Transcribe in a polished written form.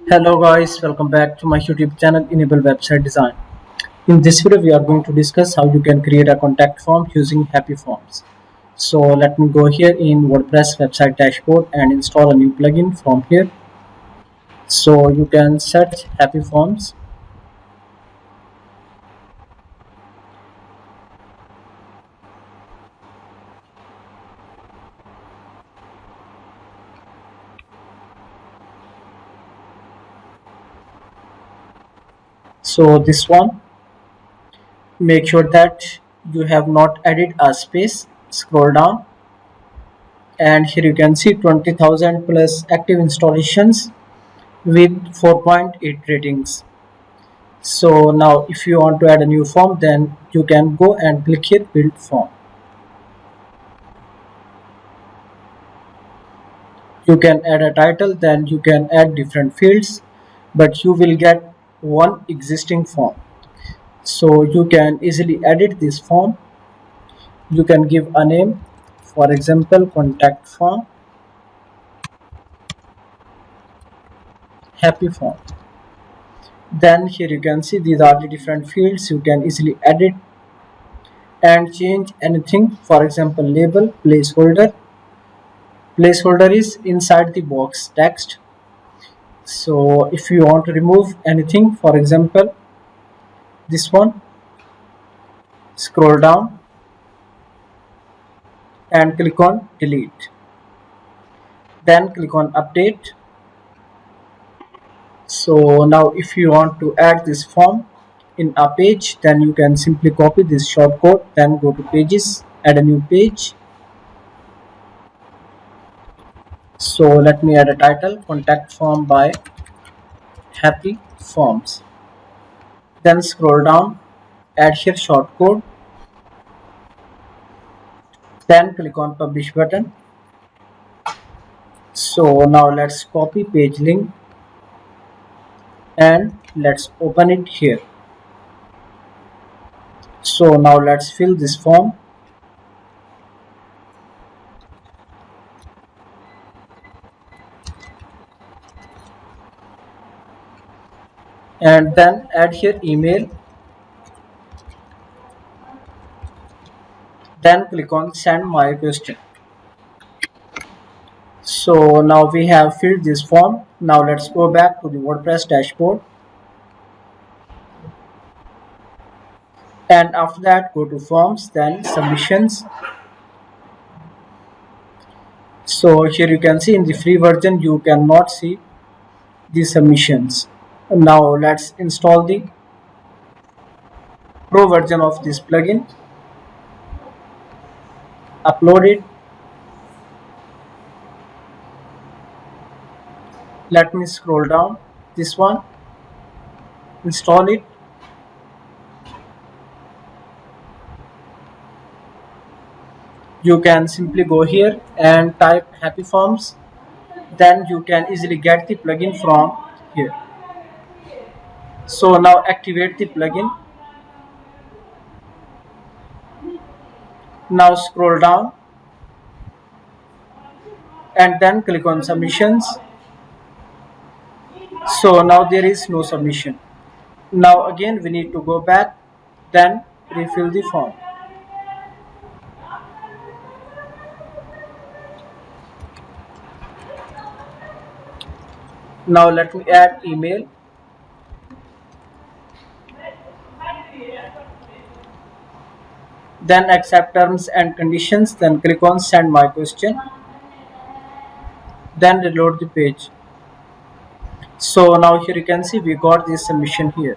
Hello guys, welcome back to my YouTube channel Enable Website Design. In this video we are going to discuss how you can create a contact form using HappyForms. So let me go here in WordPress website dashboard and install a new plugin from here. So you can search HappyForms. So this one, make sure that you have not added a space. Scroll down and here you can see 20,000 plus active installations with 4.8 ratings. So now if you want to add a new form, then you can go and click here build form. You can add a title, then you can add different fields, but you will get one existing form. So you can easily edit this form. You can give a name, for example contact form, happy form. Then here you can see these are the different fields. You can easily edit and change anything, for example label, placeholder is inside the box text. So if you want to remove anything, for example this one, scroll down and click on delete, then click on update. So now if you want to add this form in a page, then you can simply copy this shortcode, then go to pages, add a new page. So let me add a title, contact form by Happy Forms. Then scroll down, add here shortcode, then click on publish button. So now let's copy page link and let's open it here. So now let's fill this form. And then add here email, then click on send my question. So now we have filled this form. Now let's go back to the WordPress dashboard, and after that go to forms, then submissions. So here you can see in the free version you cannot see the submissions. Now let's install the pro version of this plugin, upload it. Let me scroll down, this one, install it. You can simply go here and type HappyForms, then you can easily get the plugin from here. So now activate the plugin. Now scroll down and then click on submissions. So now there is no submission. Now again we need to go back, then refill the form. Now let me add email, then accept terms and conditions, then click on send my question, then reload the page. So now here you can see we got this submission here.